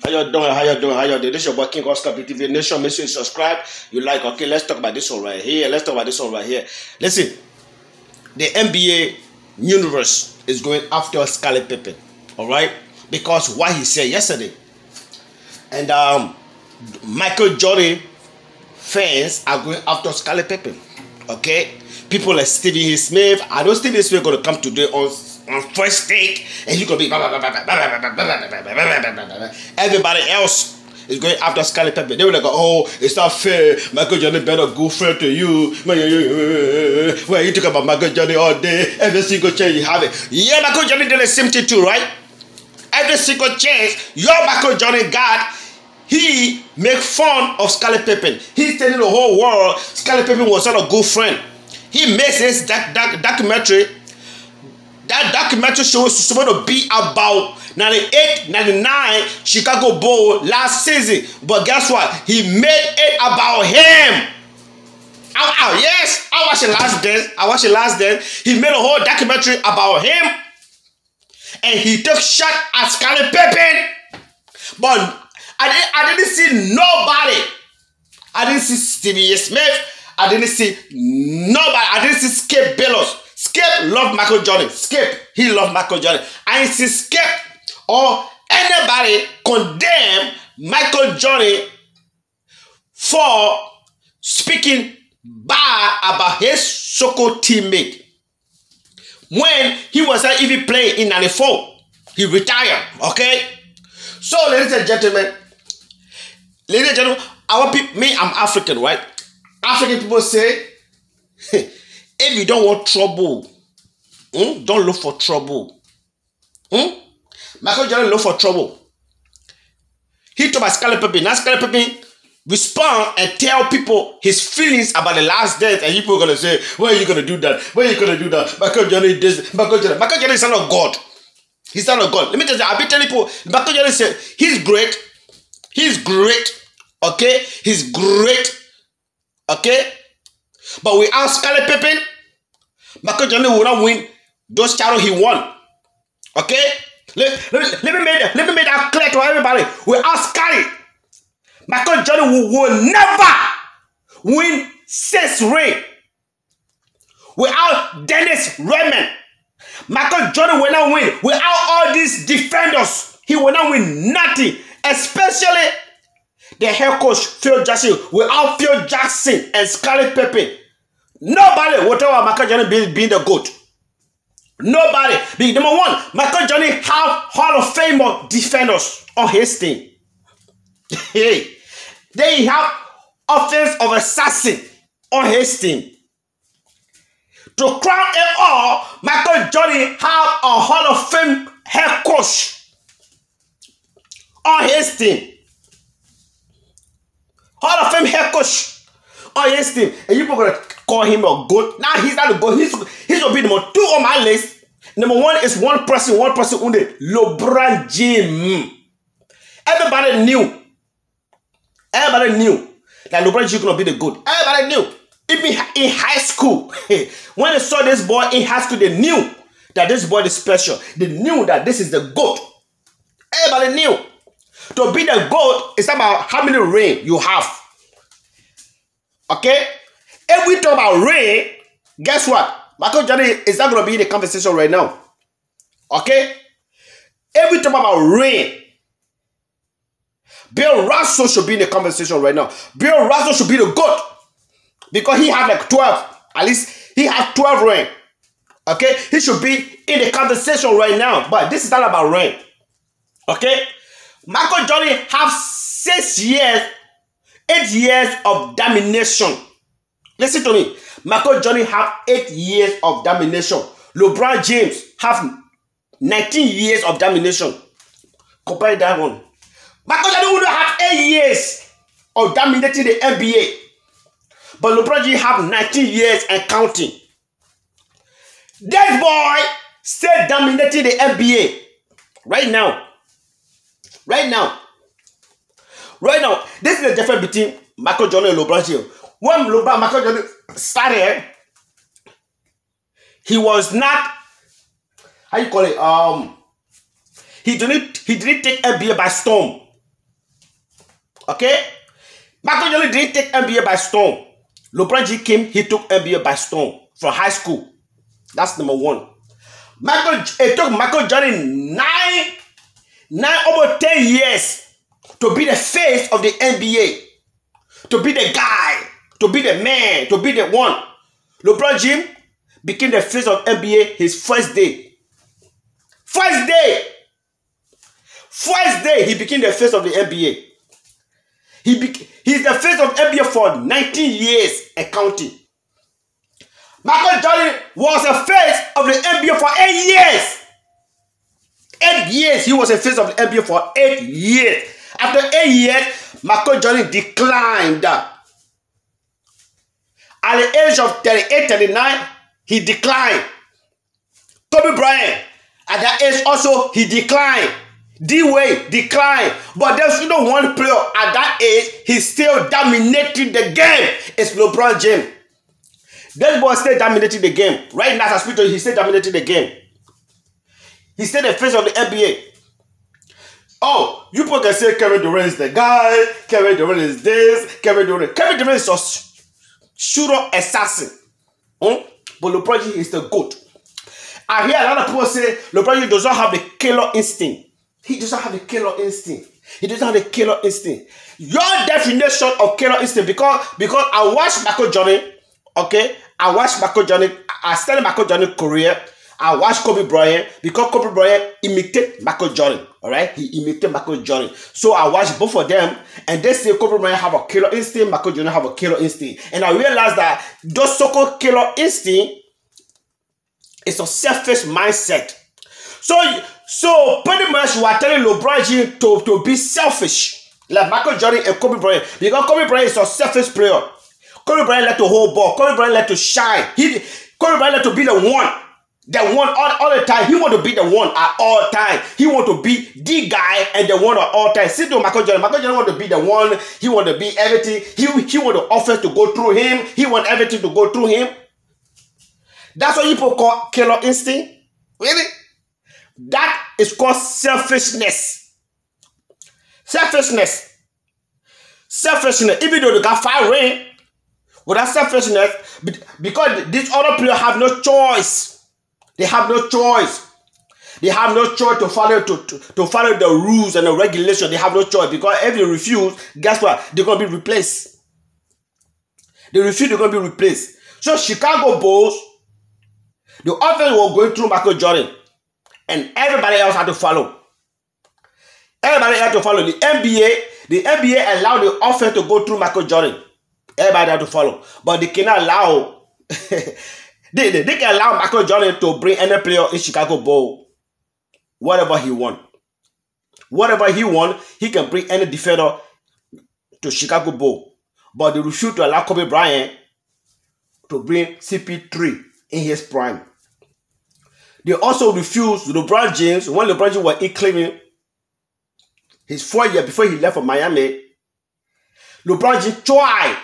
How you doing? How you doing? How you doing? This is your boy King Oscar BTV Nation. Make sure you subscribe. You like. Okay, let's talk about this one right here. Let's talk about this one right here. Listen, the NBA universe is going after Scottie Pippen. All right, because what he said yesterday, and Michael Jordan fans are going after Scottie Pippen. Okay, people like Stephen A. Smith. I know Stephen A. Smith going to come today on first take, and he's gonna be everybody else is going after Scottie Pippen. They were like, oh, it's not fair. Michael Jordan better go fair to you. Well, you talk about Michael Jordan all day. Every single chance you have it. Yeah, Michael Jordan did the same thing too, right? Every single chance your Michael Jordan got, he make fun of Scottie Pippen. He's telling the whole world Scottie Pippen was not a good friend. He makes this documentary. That documentary show was supposed to be about 98, 99 Chicago Bulls last season. But guess what? He made it about him. Yes, I watched it last dance. He made a whole documentary about him. And he took shot at Scottie Pippen. But I didn't see nobody. I didn't see Stevie A. Smith. I didn't see nobody. I didn't see Skip Bayless. Skip loved Michael Jordan. He loved Michael Jordan. I didn't see Skip or anybody condemn Michael Jordan for speaking bad about his so-called teammate. When he was not even playing in 94, he retired. Okay? So, ladies and gentlemen, I'm African, right? African people say, if you don't want trouble, don't look for trouble. Michael Jordan look for trouble. He told about Scottie Pippen. Now Scottie Pippen respond and tell people his feelings about the last dance, and people are gonna say, "Why are you gonna do that? Why are you gonna do that?" Michael Jordan this. Michael Jordan is not a god. He's not a god. Let me tell you, I've been telling people, Michael Jordan said he's great. He's great. Okay, he's great. Okay. But without Scottie Pippen, Michael Jordan will not win those titles he won. Okay? Let me make that clear to everybody. Without Scottie, Michael Jordan will never win 6 rings. Without Dennis Rodman, Michael Jordan will not win. Without all these defenders, he will not win nothing. Especially the head coach, Phil Jackson. Without Phil Jackson and Scottie Pippen, nobody will tell about Michael Jordan being the GOAT. Nobody. Number one, Michael Jordan have Hall of Fame defenders on his team. Hey, they have offense of assassin on his team. To crown it all, Michael Jordan have a Hall of Fame head coach on his team. Hall of Fame head coach on his team. And you people gonna call him a GOAT. Now he's not a GOAT. He's gonna be number 2 on my list. Number 1 is one person only. LeBron James. Everybody knew that LeBron James gonna be the GOAT. Everybody knew. Even in high school, when they saw this boy in high school, they knew that this boy is special. They knew that this is the GOAT. Everybody knew. To be the GOAT is about how many rings you have. Okay? If we talk about ring, guess what? Michael Jordan is not going to be in the conversation right now. Okay? If we talk about ring, Bill Russell should be in the conversation right now. Bill Russell should be the GOAT. Because he had like 12. At least he had 12 rings. Okay? He should be in the conversation right now. But this is not about ring. Okay? Michael Jordan have 8 years of domination. Listen to me. Michael Jordan have 8 years of domination. LeBron James have 19 years of domination. Compare that one. Michael Jordan would have 8 years of dominating the NBA. But LeBron James have 19 years and counting. That boy still dominating the NBA. Right now. This is the difference between Michael Jordan and LeBron James. When Michael Jordan started, he was not, how you call it, he didn't take NBA by storm. Okay? Michael Jordan didn't take NBA by storm. LeBron James came, he took NBA by storm from high school. That's number one. It took Michael Jordan almost 10 years to be the face of the NBA, to be the guy, to be the man, to be the one. LeBron James became the face of NBA his first day. First day, he became the face of the NBA. He's the face of NBA for 19 years and counting. Michael Jordan was the face of the NBA for 8 years. 8 years, he was the face of the NBA for 8 years. After 8 years, Michael Jordan declined. At the age of 38, 39, he declined. Kobe Bryant, at that age also, he declined. D-Wade declined. But there's no one player at that age, he's still dominating the game. It's LeBron James. This boy still dominating the game. Right now, as I speak to you, he's still dominating the game. He's still the face of the NBA. Oh, you people can say Kevin Durant is the guy. Kevin Durant is this. Kevin Durant is a shooter assassin. But LeBron James is the GOAT. I hear a lot of people say LeBron James does not have the killer instinct. He doesn't have the killer instinct. He doesn't have the killer instinct. Your definition of killer instinct, because I watched Michael Jordan, okay? I watched Michael Jordan. I studied Michael Jordan's career. I watched Kobe Bryant because Kobe Bryant imitated Michael Jordan. All right, he imitated Michael Jordan. So I watched both of them, and they say Kobe Bryant have a killer instinct, Michael Jordan have a killer instinct, and I realized that those so-called killer instinct is a selfish mindset. So pretty much we are telling LeBron James to be selfish, like Michael Jordan and Kobe Bryant, because Kobe Bryant is a selfish player. Kobe Bryant like to hold ball. Kobe Bryant like to shine. Kobe Bryant like to be the one. The one all the time. He want to be the one at all time. He want to be the guy and the one at all time. See to Michael Jordan. Michael Jordan want to be the one. He want to be everything. He want the offense to go through him. He want everything to go through him. That's what people call killer instinct. Really? That is called selfishness. Selfishness. Even though they got 5 rings, without selfishness, because these other players have no choice. They have no choice. They have no choice to follow the rules and the regulations. They have no choice, because if they refuse, guess what? They're gonna be replaced. They refuse, they're gonna be replaced. So Chicago Bulls, the offense was going through Michael Jordan, and everybody else had to follow. Everybody had to follow. The NBA allowed the offense to go through Michael Jordan. Everybody had to follow, but they cannot allow. they can allow Michael Jordan to bring any player in Chicago Bulls whatever he want. Whatever he want, he can bring any defender to Chicago Bulls. But they refuse to allow Kobe Bryant to bring CP3 in his prime. They also refused LeBron James, when LeBron James was in Cleveland, his 4 years before he left for Miami. LeBron James tried.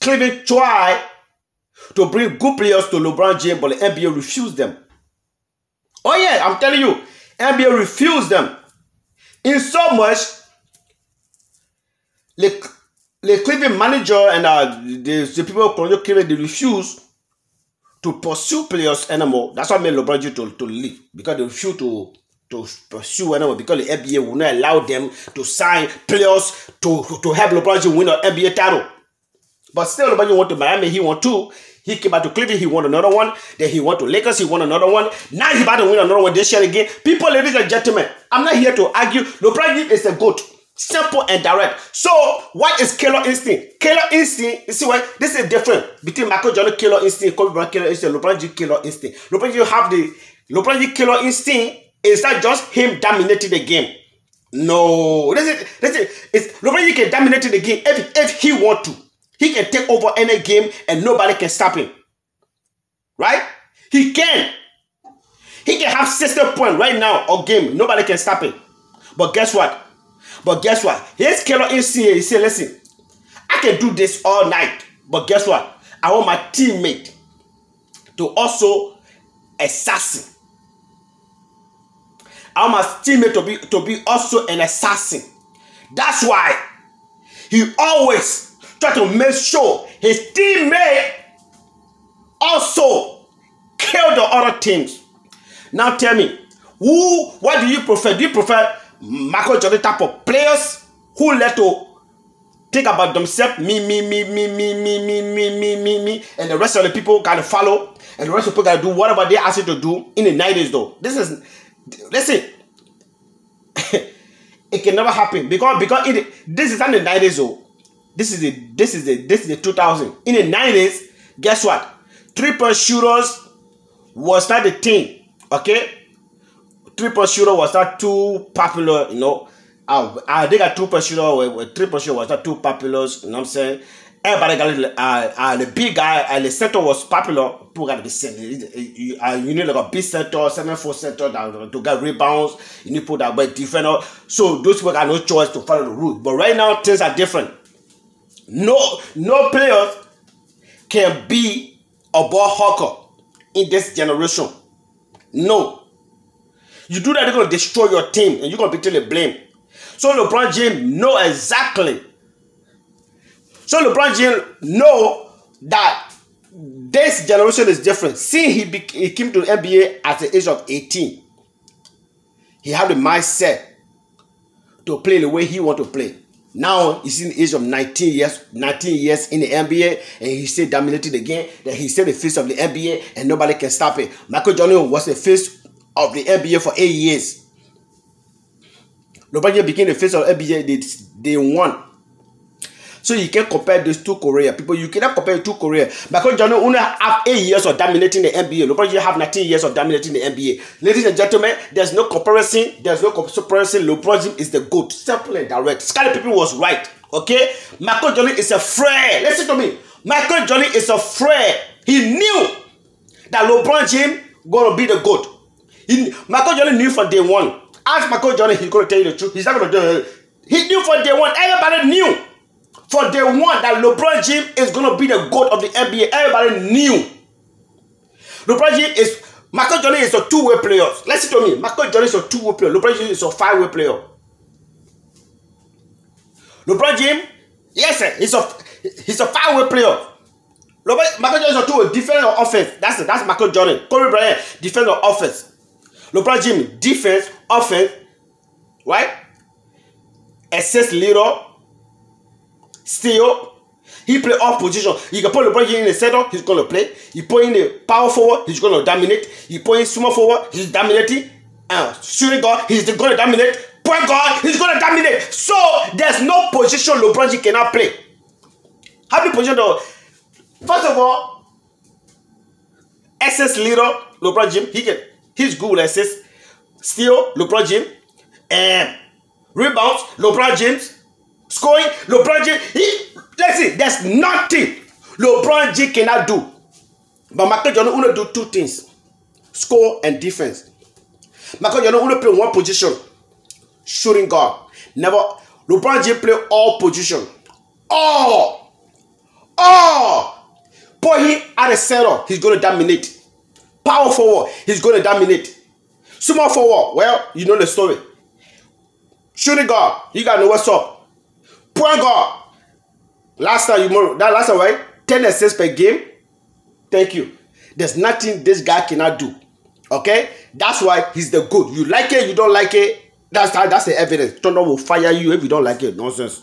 Cleveland tried to bring good players to LeBron James, but the NBA refused them. Oh yeah, I'm telling you, NBA refused them. In so much, the Cleveland manager and the people who Cleveland, they refused to pursue players anymore. That's what made LeBron James to leave, because they refused to pursue anymore, because the NBA will not allow them to sign players to help LeBron James win an NBA title. But still, LeBron James went to Miami. He won 2. He came back to Cleveland. He won another one. Then he went to Lakers. He won another one. Now he's about to win another one this year again. People, ladies and gentlemen, I'm not here to argue. LeBron James is a GOAT. Simple and direct. So, what is killer instinct? Killer instinct, you see what? This is different between Michael Jordan killer instinct, Kobe Bryant killer instinct, LeBron James killer instinct. LeBron James killer instinct is not just him dominating the game. No. LeBron James can dominate the game if he want to. He can take over any game and nobody can stop him. Right? He can. He can have 60 points right now or game. Nobody can stop him. But guess what? His killer instinct, he said, listen, I can do this all night. But guess what? I want my teammate to also assassin. I want my teammate to be also an assassin. That's why he always try to make sure his teammate also kill the other teams. Now tell me, what do you prefer? Do you prefer Michael Jordan type of players who let to think about themselves, me, and the rest of the people gotta follow, and the rest of the people gotta do whatever they ask you to do in the 90s though? Listen, it can never happen because this is not the 90s though. This is the 2000. In the 90s, guess what? 3-point shooters was not the thing, okay? 3-point shooter was not too popular, you know. I think a 2-point shooter or 3-point shooter was not too popular, you know what I'm saying? Everybody got the big guy, and the center was popular. People got to be center. You need like a big center, 7-4 center to get rebounds. You need people that were different. So those people got no choice to follow the rules. But right now, things are different. No player can be a ball hawker in this generation. No. You do that, they're going to destroy your team, and you're going to be taking the blame. So LeBron James know exactly. So LeBron James know that this generation is different. See, he came to the NBA at the age of 18. He had the mindset to play the way he want to play. Now he's in the age of 19 years in the NBA, and he still dominated the game. That he's still the face of the NBA, and nobody can stop it. Michael Jordan was the face of the NBA for 8 years. LeBron James became the face of the NBA. They won. So you can't compare those two careers. People, you cannot compare the two careers. Michael Jordan only have 8 years of dominating the NBA. LeBron James have 19 years of dominating the NBA. Ladies and gentlemen, there's no comparison. There's no comparison. LeBron James is the GOAT. Simple and direct. Scottie Pippen was right. Okay? Michael Jordan is afraid. Listen to me. Michael Jordan is afraid. He knew that LeBron James gonna be the GOAT. Michael Jordan knew from day one. Ask Michael Jordan, he's gonna tell you the truth. He's not gonna do it. He knew from day one. Everybody knew for day one that LeBron James is going to be the GOAT of the NBA. Everybody knew. Michael Jordan is a two-way player. Listen to me. Michael Jordan is a two-way player. LeBron James is a 5-way player. LeBron James, yes, sir, he's a 5-way player. Michael Jordan is a two-way defense or offense. That's Michael Jordan. Kobe Bryant, defense or offense. LeBron James, defense, offense, right? Assist leader. Still, he play off position. You can put LeBron James in the center, he's going to play. You put in the power forward, he's going to dominate. You put in small forward, he's dominating. Shooting guard, he's going to dominate. Point guard, he's going to dominate. So, there's no position LeBron James cannot play. How many positions though? First of all, SS leader, LeBron James, he's good with assist. Still, LeBron James. Rebounds, LeBron James. Scoring, LeBron James, let's see, there's nothing LeBron James cannot do. But Michael Jordan only do two things: score and defense. Michael Jordan only play one position: shooting guard. Never. LeBron James play all position. All. Put him at the center, he's going to dominate. Power forward, he's going to dominate. Small forward, well, you know the story. Shooting guard, you got to know what's up. Point guard. Last time, right? 10 assists per game. Thank you. There's nothing this guy cannot do. Okay? That's why he's the GOAT. You like it, you don't like it. That's the evidence. Thunder will fire you if you don't like it. Nonsense.